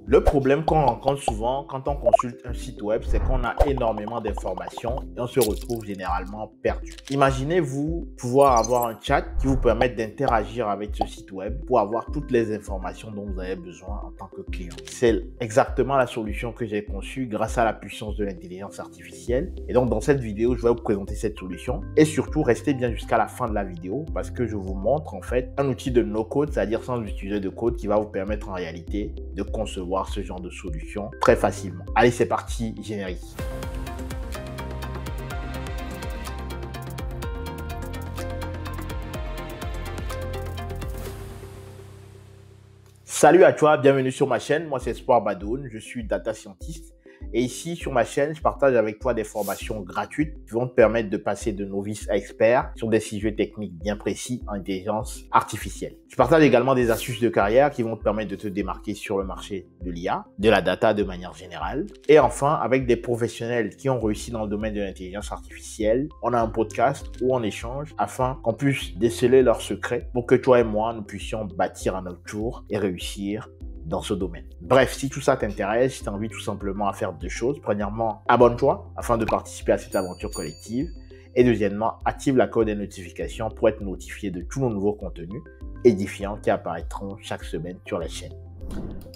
Le problème qu'on rencontre souvent quand on consulte un site web, c'est qu'on a énormément d'informations et on se retrouve généralement perdu. Imaginez-vous pouvoir avoir un chat qui vous permette d'interagir avec ce site web pour avoir toutes les informations dont vous avez besoin en tant que client. C'est exactement la solution que j'ai conçue grâce à la puissance de l'intelligence artificielle. Et donc dans cette vidéo, je vais vous présenter cette solution et surtout restez bien jusqu'à la fin de la vidéo parce que je vous montre en fait un outil de no-code, c'est-à-dire sans utiliser de code, qui va vous permettre en réalité de concevoir ce genre de solution très facilement. Allez, c'est parti, générique. Salut à toi, bienvenue sur ma chaîne. Moi, c'est Espoir Badoun, je suis data scientist. Et ici, sur ma chaîne, je partage avec toi des formations gratuites qui vont te permettre de passer de novice à expert sur des sujets techniques bien précis en intelligence artificielle. Je partage également des astuces de carrière qui vont te permettre de te démarquer sur le marché de l'IA, de la data de manière générale. Et enfin, avec des professionnels qui ont réussi dans le domaine de l'intelligence artificielle, on a un podcast où on échange afin qu'on puisse déceler leurs secrets pour que toi et moi, nous puissions bâtir à notre tour et réussir dans ce domaine. Bref, si tout ça t'intéresse, si tu as envie tout simplement à faire deux choses. Premièrement, abonne-toi afin de participer à cette aventure collective. Et deuxièmement, active la cloche des notifications pour être notifié de tous nos nouveaux contenus édifiants qui apparaîtront chaque semaine sur la chaîne.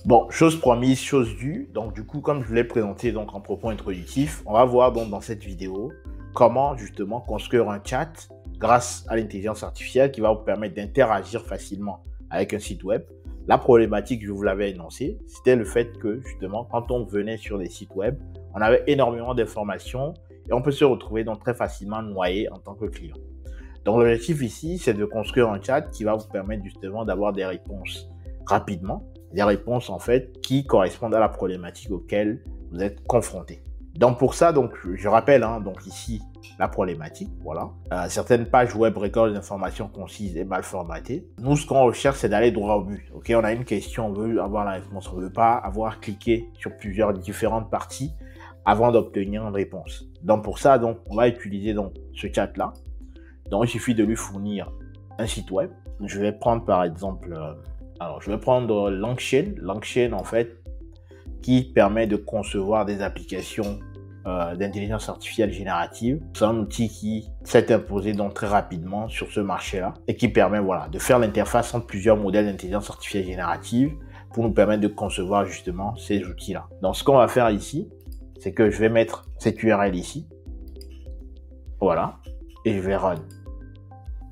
Bon, chose promise, chose due. Donc du coup, comme je vous l'ai présenté donc en propos introductif, on va voir donc dans cette vidéo comment justement construire un chat grâce à l'intelligence artificielle qui va vous permettre d'interagir facilement avec un site web. La problématique, je vous l'avais énoncée, c'était le fait que justement, quand on venait sur des sites web, on avait énormément d'informations et on peut se retrouver donc très facilement noyé en tant que client. Donc l'objectif ici, c'est de construire un chat qui va vous permettre justement d'avoir des réponses rapidement, des réponses en fait qui correspondent à la problématique auquel vous êtes confronté. Donc pour ça, donc je rappelle donc ici la problématique, voilà. Certaines pages web récoltent des informations concises et mal formatées. Nous, ce qu'on recherche, c'est d'aller droit au but. Ok, on a une question, on veut avoir la réponse, on ne veut pas avoir cliqué sur plusieurs différentes parties avant d'obtenir une réponse. Donc pour ça, donc on va utiliser donc ce chat-là. Donc il suffit de lui fournir un site web. Je vais prendre par exemple, je vais prendre LangChain. LangChain en fait, qui permet de concevoir des applications d'intelligence artificielle générative. C'est un outil qui s'est imposé donc très rapidement sur ce marché-là et qui permet de faire l'interface entre plusieurs modèles d'intelligence artificielle générative pour nous permettre de concevoir justement ces outils-là. Donc ce qu'on va faire ici, c'est que je vais mettre cette URL ici. Voilà. Et je vais run.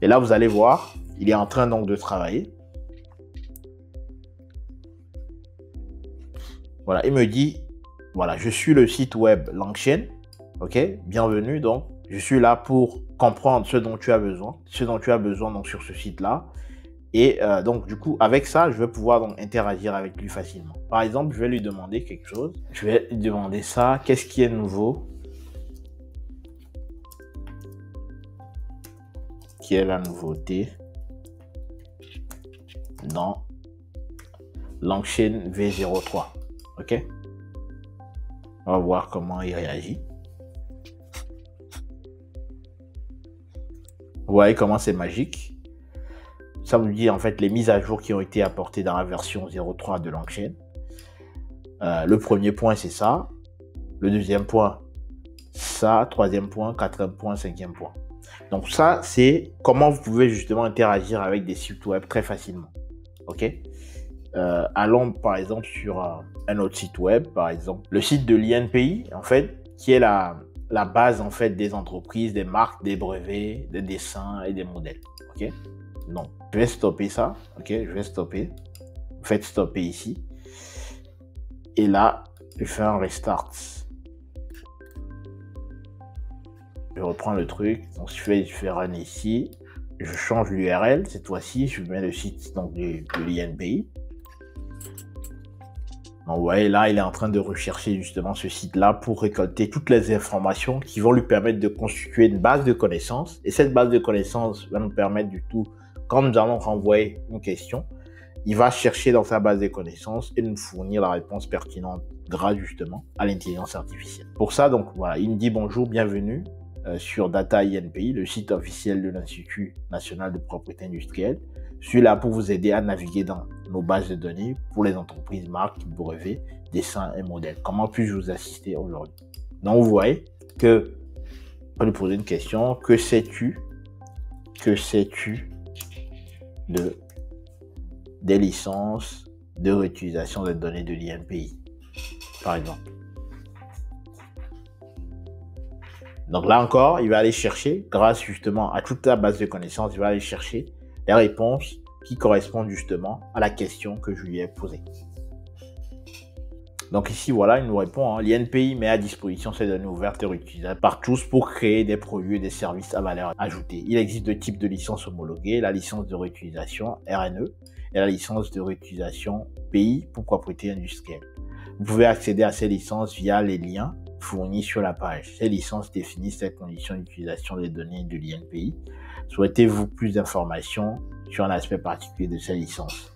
Et là, vous allez voir, il est en train donc de travailler. Voilà, il me dit, voilà, je suis le site web LangChain, ok, bienvenue, donc je suis là pour comprendre ce dont tu as besoin donc sur ce site-là, et donc du coup, avec ça, je vais pouvoir donc interagir avec lui facilement. Par exemple, je vais lui demander quelque chose, je vais lui demander ça, qu'est-ce qui est nouveau, qui est la nouveauté dans LangChain V03. Ok, on va voir comment il réagit. Vous voyez comment c'est magique. Ça vous dit en fait les mises à jour qui ont été apportées dans la version 03 de LangChain. Le premier point, c'est ça. Le deuxième point, ça. Troisième point, quatrième point, cinquième point. Donc ça, c'est comment vous pouvez justement interagir avec des sites web très facilement. Ok. Allons par exemple sur un autre site web, par exemple le site de l'INPI en fait, qui est la base en fait des entreprises, des marques, des brevets, des dessins et des modèles. Ok, donc je vais stopper ça. Ok, je vais stopper. Faites stopper ici. Et là, je fais un restart. Je reprends le truc. Donc je fais run ici. Je change l'URL. Cette fois-ci, je mets le site donc de l'INPI. Donc, vous voyez, là, il est en train de rechercher justement ce site-là pour récolter toutes les informations qui vont lui permettre de constituer une base de connaissances. Et cette base de connaissances va nous permettre du tout, quand nous allons renvoyer une question, il va chercher dans sa base de connaissances et nous fournir la réponse pertinente grâce justement à l'intelligence artificielle. Pour ça, donc voilà, il me dit bonjour, bienvenue sur Data INPI, le site officiel de l'Institut national de propriété industrielle. Je suis là pour vous aider à naviguer dans nos bases de données pour les entreprises, marques, brevets, dessins et modèles. Comment puis-je vous assister aujourd'hui? Donc, vous voyez que on va lui poser une question. Que sais-tu des licences de réutilisation des données de l'INPI, par exemple? Donc là encore, il va aller chercher, grâce justement à toute la base de connaissances, il va aller chercher les réponses qui correspondent justement à la question que je lui ai posée. Donc ici, voilà, il nous répond, l'INPI met à disposition ces données ouvertes et réutilisables par tous pour créer des produits et des services à valeur ajoutée. Il existe deux types de licences homologuées, la licence de réutilisation RNE et la licence de réutilisation PI pour propriété industrielle. Vous pouvez accéder à ces licences via les liens fournis sur la page. Ces licences définissent les conditions d'utilisation des données de l'INPI. Souhaitez-vous plus d'informations sur un aspect particulier de ces licences?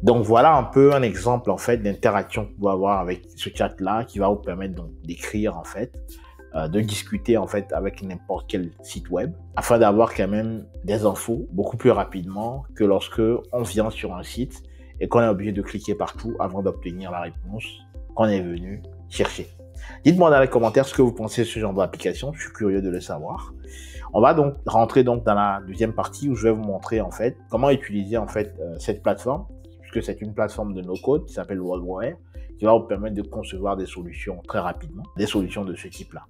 Donc voilà un peu un exemple en fait d'interaction que vous pouvez avoir avec ce chat là qui va vous permettre donc d'écrire en fait, de discuter en fait avec n'importe quel site web afin d'avoir quand même des infos beaucoup plus rapidement que lorsque on vient sur un site et qu'on est obligé de cliquer partout avant d'obtenir la réponse qu'on est venu chercher. Dites-moi dans les commentaires ce que vous pensez de ce genre d'application, je suis curieux de le savoir. On va donc rentrer donc dans la deuxième partie où je vais vous montrer en fait comment utiliser en fait cette plateforme, puisque c'est une plateforme de no-code qui s'appelle WorldWire, qui va vous permettre de concevoir des solutions très rapidement, des solutions de ce type-là.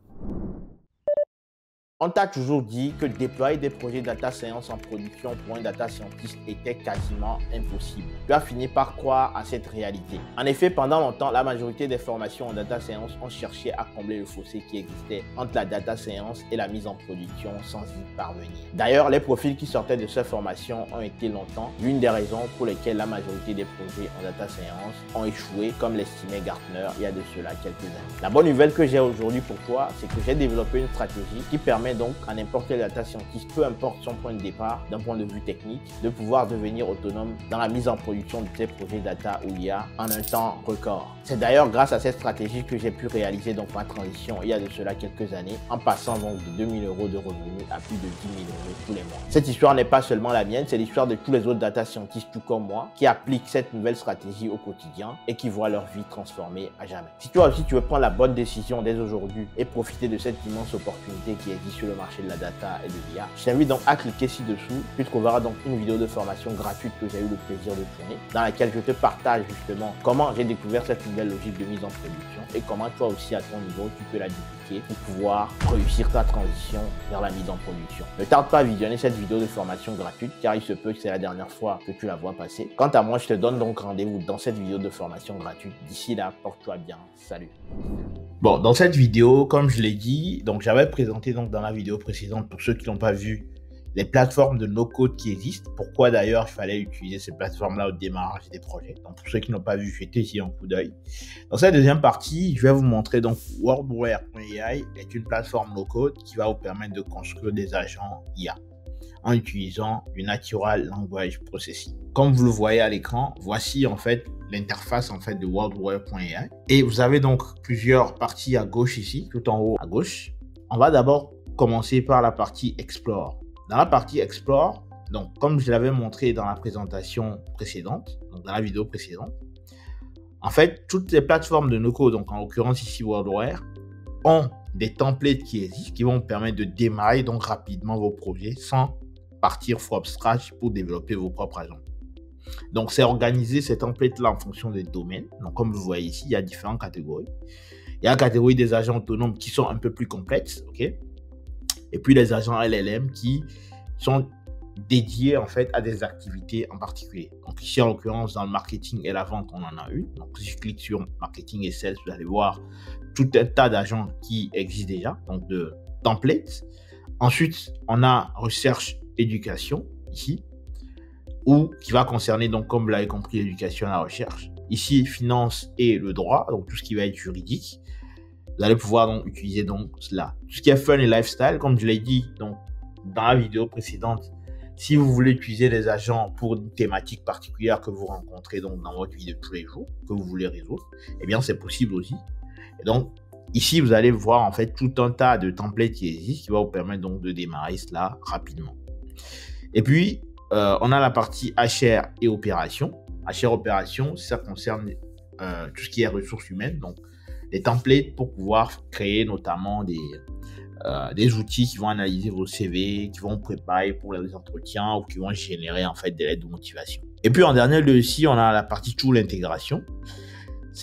On t'a toujours dit que déployer des projets data science en production pour un data scientist était quasiment impossible. Tu as fini par croire à cette réalité. En effet, pendant longtemps, la majorité des formations en data science ont cherché à combler le fossé qui existait entre la data science et la mise en production sans y parvenir. D'ailleurs, les profils qui sortaient de ces formations ont été longtemps l'une des raisons pour lesquelles la majorité des projets en data science ont échoué, comme l'estimait Gartner il y a de cela quelques années. La bonne nouvelle que j'ai aujourd'hui pour toi, c'est que j'ai développé une stratégie qui permet donc à n'importe quel data scientist, peu importe son point de départ, d'un point de vue technique, de pouvoir devenir autonome dans la mise en production de ces projets data ou IA en un temps record. C'est d'ailleurs grâce à cette stratégie que j'ai pu réaliser donc ma transition il y a de cela quelques années, en passant donc de 2 000 € de revenus à plus de 10 000 € tous les mois. Cette histoire n'est pas seulement la mienne, c'est l'histoire de tous les autres data scientists tout comme moi qui appliquent cette nouvelle stratégie au quotidien et qui voient leur vie transformée à jamais. Si toi aussi tu veux prendre la bonne décision dès aujourd'hui et profiter de cette immense opportunité qui existe sur le marché de la data et de l'IA, je t'invite donc à cliquer ci-dessous. Tu trouveras donc une vidéo de formation gratuite que j'ai eu le plaisir de tourner, dans laquelle je te partage justement comment j'ai découvert cette nouvelle logique de mise en production et comment toi aussi à ton niveau tu peux la dupliquer pour pouvoir réussir ta transition vers la mise en production. Ne tarde pas à visionner cette vidéo de formation gratuite car il se peut que c'est la dernière fois que tu la vois passer. Quant à moi, je te donne donc rendez-vous dans cette vidéo de formation gratuite. D'ici là, porte-toi bien. Salut. Bon, dans cette vidéo, comme je l'ai dit, donc j'avais présenté donc dans la vidéo précédente, pour ceux qui n'ont pas vu, les plateformes de no-code qui existent. Pourquoi d'ailleurs il fallait utiliser ces plateformes-là au démarrage des projets. Donc pour ceux qui n'ont pas vu, jetez ici un coup d'œil. Dans cette deuxième partie, je vais vous montrer donc WorldWire.ai est une plateforme no-code qui va vous permettre de construire des agents IA en utilisant du Natural Language Processing. Comme vous le voyez à l'écran, voici en fait l'interface en fait de WorldWire.ai. Et vous avez donc plusieurs parties à gauche ici, tout en haut à gauche. On va d'abord commencer par la partie Explore. Dans la partie Explore, donc comme je l'avais montré dans la présentation précédente, donc dans la vidéo précédente, en fait, toutes les plateformes de no-code, donc en l'occurrence ici WorldWire, ont des templates qui existent, qui vont vous permettre de démarrer donc rapidement vos projets sans partir from scratch pour développer vos propres agents. Donc, c'est organiser ces templates-là en fonction des domaines. Donc, comme vous voyez ici, il y a différentes catégories. Il y a la catégorie des agents autonomes qui sont un peu plus complexes, ok? Et puis, les agents LLM qui sont dédiés, en fait, à des activités en particulier. Donc, ici, en l'occurrence, dans le marketing et la vente, on en a une. Donc, si je clique sur marketing et sales, vous allez voir tout un tas d'agents qui existent déjà, donc de templates. Ensuite, on a recherche éducation, ici, ou qui va concerner, donc, comme vous l'avez compris, l'éducation et la recherche. Ici, finance et le droit, donc tout ce qui va être juridique. Vous allez pouvoir donc utiliser donc cela. Tout ce qui est fun et lifestyle, comme je l'ai dit donc, dans la vidéo précédente, si vous voulez utiliser des agents pour une thématique particulière que vous rencontrez donc dans votre vie de tous les jours, que vous voulez résoudre, eh bien, c'est possible aussi. Et donc, ici, vous allez voir en fait tout un tas de templates qui existent qui va vous permettre donc de démarrer cela rapidement. Et puis, on a la partie HR et opération. à chaque opération, ça concerne tout ce qui est ressources humaines, donc des templates pour pouvoir créer notamment des outils qui vont analyser vos CV, qui vont préparer pour les entretiens ou qui vont générer en fait des lettres de motivation. Et puis en dernier lieu ici, on a la partie tool intégration.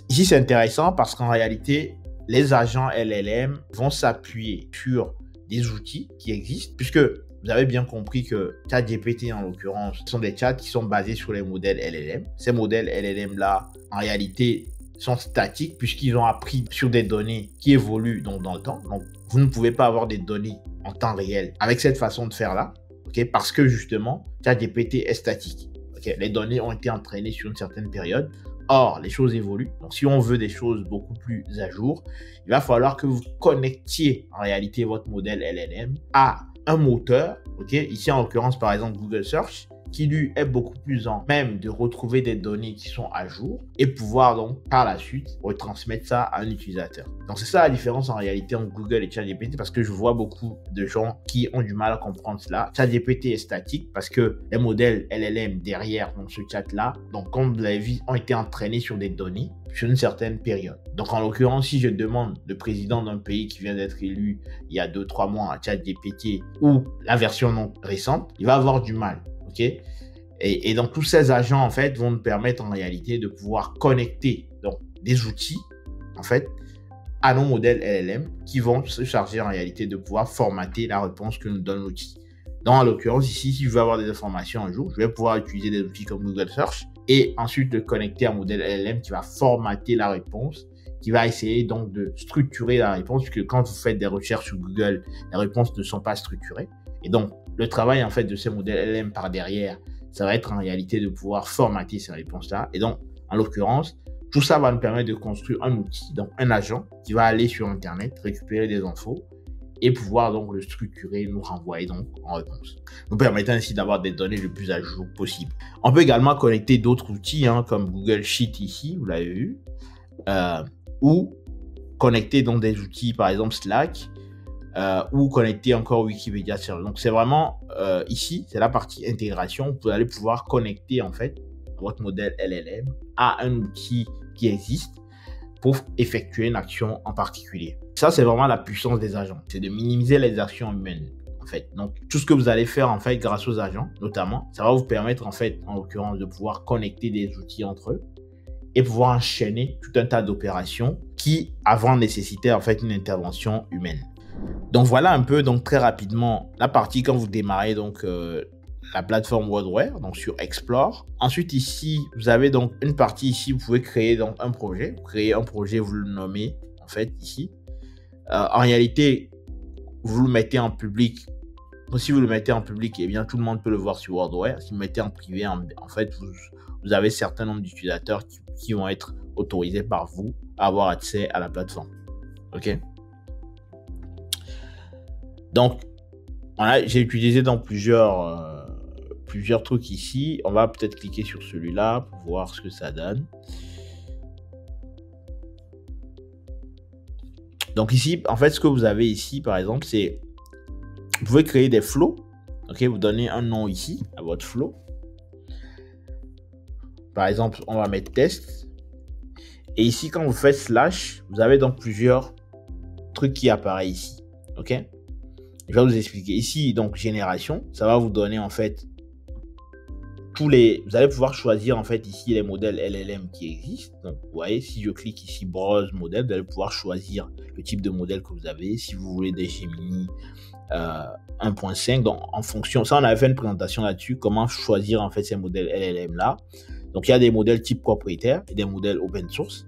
Ici, c'est intéressant parce qu'en réalité, les agents LLM vont s'appuyer sur des outils qui existent, puisque vous avez bien compris que ChatGPT, en l'occurrence, sont des chats qui sont basés sur les modèles LLM. Ces modèles LLM-là, en réalité, sont statiques puisqu'ils ont appris sur des données qui évoluent donc dans le temps. Donc, vous ne pouvez pas avoir des données en temps réel avec cette façon de faire-là, okay, parce que justement, ChatGPT est statique. Okay, les données ont été entraînées sur une certaine période. Or, les choses évoluent. Donc, si on veut des choses beaucoup plus à jour, il va falloir que vous connectiez en réalité votre modèle LLM à un moteur, ok, ici en l'occurrence par exemple Google Search, qui lui est beaucoup plus en même de retrouver des données qui sont à jour et pouvoir donc par la suite retransmettre ça à un utilisateur. Donc c'est ça la différence en réalité entre Google et ChatGPT, parce que je vois beaucoup de gens qui ont du mal à comprendre cela. ChatGPT est statique parce que les modèles LLM derrière donc ce chat là, donc comme vous l'avez vu, ont été entraînés sur des données sur une certaine période. Donc en l'occurrence, si je demande le président d'un pays qui vient d'être élu il y a 2-3 mois à ChatGPT ou la version non récente, il va avoir du mal. Okay. Et donc tous ces agents en fait vont nous permettre en réalité de pouvoir connecter donc des outils en fait à nos modèles LLM qui vont se charger en réalité de pouvoir formater la réponse que nous donne l'outil. Donc en l'occurrence ici, si je veux avoir des informations un jour, je vais pouvoir utiliser des outils comme Google Search et ensuite le connecter à un modèle LLM qui va formater la réponse, qui va essayer donc de structurer la réponse, puisque quand vous faites des recherches sur Google, les réponses ne sont pas structurées. Et donc, le travail en fait de ces modèles LLM par derrière, ça va être en réalité de pouvoir formater ces réponses-là. Et donc, en l'occurrence, tout ça va nous permettre de construire un outil, donc un agent qui va aller sur Internet, récupérer des infos et pouvoir donc le structurer, nous renvoyer donc en réponse, nous permettant ainsi d'avoir des données le plus à jour possible. On peut également connecter d'autres outils comme Google Sheet ici, vous l'avez vu, ou connecter donc des outils, par exemple Slack, ou connecter encore Wikipédia. Donc c'est vraiment ici, c'est la partie intégration. Vous allez pouvoir connecter en fait votre modèle LLM à un outil qui existe pour effectuer une action en particulier. Ça, c'est vraiment la puissance des agents. C'est de minimiser les actions humaines en fait. Donc tout ce que vous allez faire en fait grâce aux agents, notamment, ça va vous permettre en fait, en l'occurrence, de pouvoir connecter des outils entre eux et pouvoir enchaîner tout un tas d'opérations qui avant nécessitaient en fait une intervention humaine. Donc voilà un peu donc très rapidement la partie quand vous démarrez donc la plateforme WordWare, donc sur Explore. Ensuite ici vous avez donc une partie ici, vous pouvez créer donc un projet. Vous créez un projet, vous le nommez en fait ici. En réalité vous le mettez en public. Si vous le mettez en public, eh bien tout le monde peut le voir sur WordWare. Si vous le mettez en privé, en fait vous avez un certain nombre d'utilisateurs qui vont être autorisés par vous à avoir accès à la plateforme. Ok. Donc, j'ai utilisé dans plusieurs trucs ici. On va peut-être cliquer sur celui-là pour voir ce que ça donne. Donc ici, en fait, ce que vous avez ici, par exemple, c'est vous pouvez créer des flows. Ok, vous donnez un nom ici à votre flow. Par exemple, on va mettre test. Et ici, quand vous faites slash, vous avez donc plusieurs trucs qui apparaissent ici. Ok. Je vais vous expliquer. Ici, donc, génération, ça va vous donner, en fait, vous allez pouvoir choisir, en fait, ici, les modèles LLM qui existent. Donc, vous voyez, si je clique ici, browse modèle, vous allez pouvoir choisir le type de modèle que vous avez. Si vous voulez des Gemini 1.5, donc, en fonction, ça, on avait fait une présentation là-dessus, comment choisir, en fait, ces modèles LLM-là. Donc, il y a des modèles type propriétaire et des modèles open source.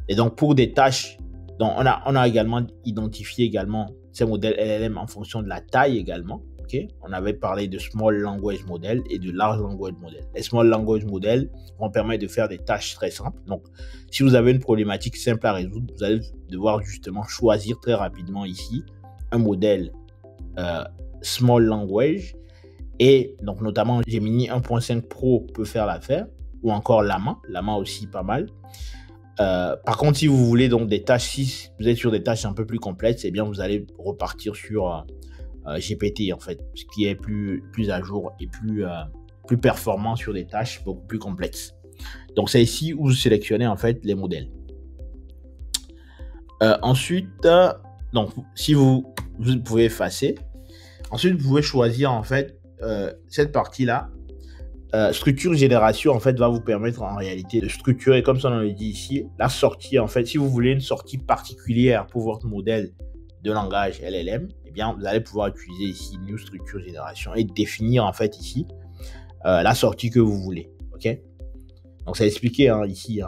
Et donc, pour des tâches, donc, on a également identifié également ces modèles LLM en fonction de la taille également. Okay? On avait parlé de Small Language Model et de Large Language Model. Les Small Language Model vont permettre de faire des tâches très simples. Donc, si vous avez une problématique simple à résoudre, vous allez devoir justement choisir très rapidement ici un modèle Small Language. Et donc, notamment, Gemini 1.5 Pro peut faire l'affaire. Ou encore Llama. Llama aussi pas mal. Par contre, si vous voulez donc des tâches, si vous êtes sur des tâches un peu plus complexes, eh bien vous allez repartir sur GPT en fait, ce qui est plus à jour et plus performant sur des tâches beaucoup plus complexes. Donc, c'est ici où vous sélectionnez en fait les modèles. Ensuite, donc, si vous pouvez effacer. Ensuite, vous pouvez choisir en fait cette partie-là. Structure génération en fait va vous permettre en réalité de structurer, comme ça on le dit ici, la sortie en fait. Si vous voulez une sortie particulière pour votre modèle de langage LLM, eh bien vous allez pouvoir utiliser ici New Structure Génération et définir en fait ici la sortie que vous voulez. Ok, donc c'est expliqué ici.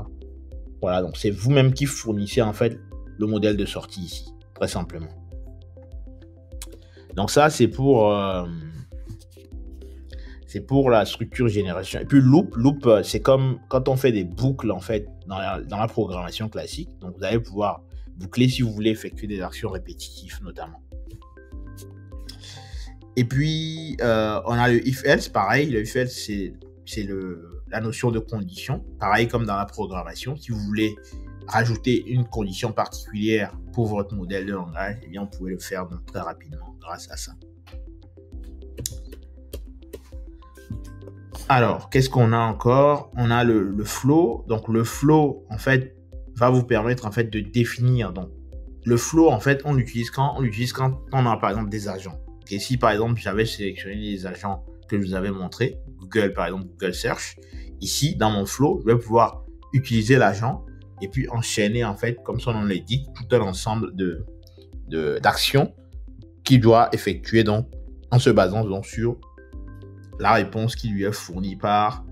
Voilà, donc c'est vous-même qui fournissez en fait le modèle de sortie ici, très simplement. Donc ça c'est pour la structure génération. Et puis loop, c'est comme quand on fait des boucles en fait dans la programmation classique. Donc vous allez pouvoir boucler si vous voulez effectuer des actions répétitives notamment. Et puis on a le if else, pareil. Le if else c'est la notion de condition, pareil comme dans la programmation. Si vous voulez rajouter une condition particulière pour votre modèle de langage, eh bien vous pouvez le faire donc très rapidement grâce à ça. Alors, qu'est-ce qu'on a encore? On a le flow. Donc, le flow, en fait, va vous permettre, en fait, de définir. Donc, le flow, en fait, on l'utilise quand on a, par exemple, des agents. Et si, par exemple, j'avais sélectionné les agents que je vous avais montrés, Google, par exemple, Google Search, ici, dans mon flow, je vais pouvoir utiliser l'agent et puis enchaîner, en fait, comme son nom l'indique, tout un ensemble d'actions qu'il doit effectuer, donc, en se basant, donc, sur la réponse qui lui est fournie par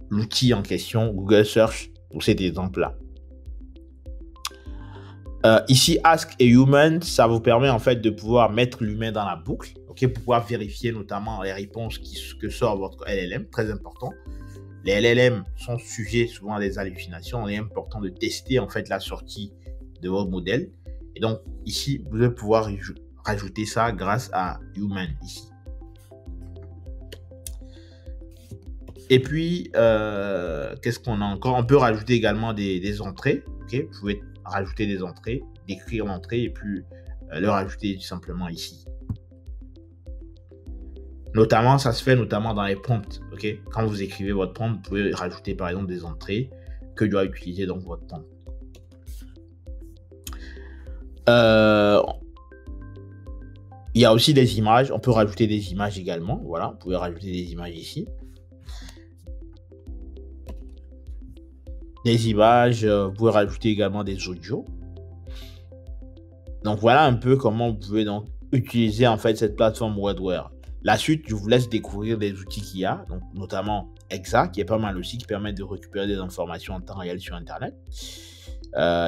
l'outil en question, Google Search, pour cet exemple-là. Ici, Ask a Human, ça vous permet en fait de pouvoir mettre l'humain dans la boucle, pour pouvoir vérifier notamment les réponses que sort votre LLM, très important. Les LLM sont sujets souvent à des hallucinations, il est important de tester en fait la sortie de votre modèle. Et donc, ici, vous allez pouvoir rajouter ça grâce à Human, ici. Et puis, qu'est-ce qu'on a encore? On peut rajouter également des entrées. Vous pouvez rajouter des entrées, décrire l'entrée et puis le rajouter tout simplement ici. Notamment, ça se fait notamment dans les prompts. Quand vous écrivez votre prompt, vous pouvez rajouter par exemple des entrées que doit utiliser donc votre prompt. Il y a aussi des images. On peut rajouter des images également. Voilà, vous pouvez rajouter des images ici. Des images, vous pouvez rajouter également des audios. Donc voilà un peu comment vous pouvez donc utiliser en fait cette plateforme Wordware. La suite, je vous laisse découvrir des outils qu'il y a, donc notamment Exa, qui est pas mal aussi, qui permet de récupérer des informations en temps réel sur Internet.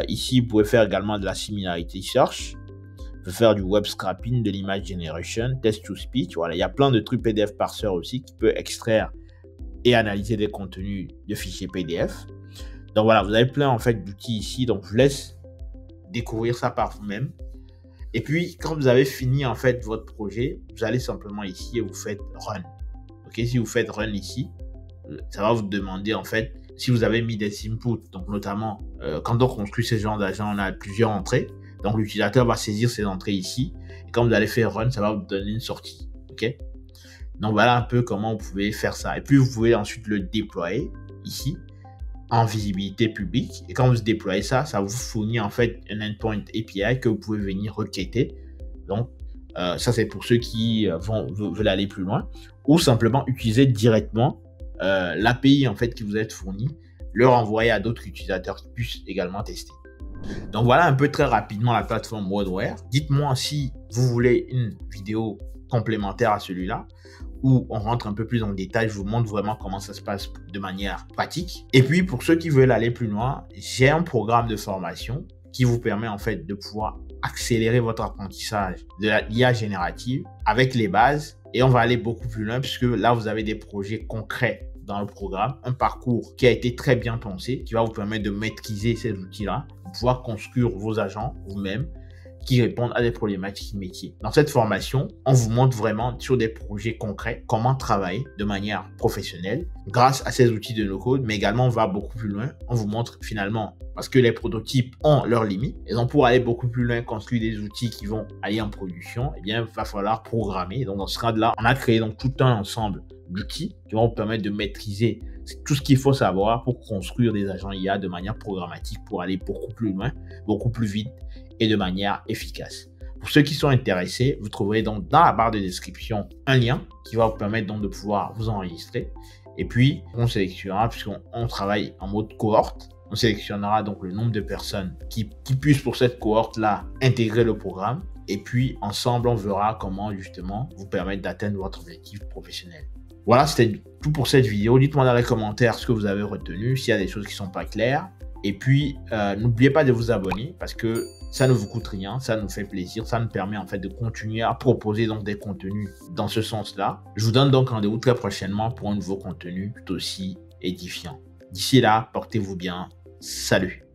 Ici, vous pouvez faire également de la similarity search, vous pouvez faire du web scraping, de l'image generation, text to speech. Voilà, il y a plein de trucs PDF parser aussi qui peut extraire et analyser des contenus de fichiers PDF. Donc voilà, vous avez plein en fait d'outils ici, donc je vous laisse découvrir ça par vous-même. Et puis quand vous avez fini en fait votre projet, vous allez simplement ici et vous faites run. Si vous faites run ici, ça va vous demander en fait si vous avez mis des inputs. Donc notamment quand on construit ce genre d'agent, on a plusieurs entrées. Donc l'utilisateur va saisir ces entrées ici. Et quand vous allez faire run, ça va vous donner une sortie. Donc voilà un peu comment vous pouvez faire ça. Et puis vous pouvez ensuite le déployer ici en visibilité publique. Et quand vous déployez ça, ça vous fournit en fait un endpoint API que vous pouvez venir requêter. Donc, ça c'est pour ceux qui veulent aller plus loin. Ou simplement utiliser directement l'API en fait qui vous est fournie, le renvoyer à d'autres utilisateurs qui puissent également tester. Donc voilà un peu très rapidement la plateforme Wordware. Dites-moi si vous voulez une vidéo complémentaire à celui-là, où on rentre un peu plus dans le détail, je vous montre vraiment comment ça se passe de manière pratique. Et puis, pour ceux qui veulent aller plus loin, j'ai un programme de formation qui vous permet en fait de pouvoir accélérer votre apprentissage de l'IA générative avec les bases. Et on va aller beaucoup plus loin puisque là, vous avez des projets concrets dans le programme, un parcours qui a été très bien pensé, qui va vous permettre de maîtriser ces outils-là, de pouvoir construire vos agents vous-même, qui répondent à des problématiques métiers. Dans cette formation, on vous montre vraiment sur des projets concrets comment travailler de manière professionnelle grâce à ces outils de no-code, mais également on va beaucoup plus loin. On vous montre finalement, parce que les prototypes ont leurs limites, et donc pour aller beaucoup plus loin, construire des outils qui vont aller en production, eh bien, il va falloir programmer. Donc dans ce cadre-là, on a créé donc tout un ensemble d'outils qui vont vous permettre de maîtriser tout ce qu'il faut savoir pour construire des agents IA de manière programmatique pour aller beaucoup plus loin, beaucoup plus vite et de manière efficace. Pour ceux qui sont intéressés, vous trouverez donc dans la barre de description un lien qui va vous permettre donc de pouvoir vous enregistrer. Et puis, on sélectionnera, puisqu'on travaille en mode cohorte, on sélectionnera donc le nombre de personnes qui puissent pour cette cohorte-là intégrer le programme. Et puis, ensemble, on verra comment justement vous permettre d'atteindre votre objectif professionnel. Voilà, c'était tout pour cette vidéo. Dites-moi dans les commentaires ce que vous avez retenu, s'il y a des choses qui ne sont pas claires. Et puis, n'oubliez pas de vous abonner parce que ça ne vous coûte rien, ça nous fait plaisir, ça nous permet en fait de continuer à proposer donc des contenus dans ce sens-là. Je vous donne donc rendez-vous très prochainement pour un nouveau contenu tout aussi édifiant. D'ici là, portez-vous bien. Salut!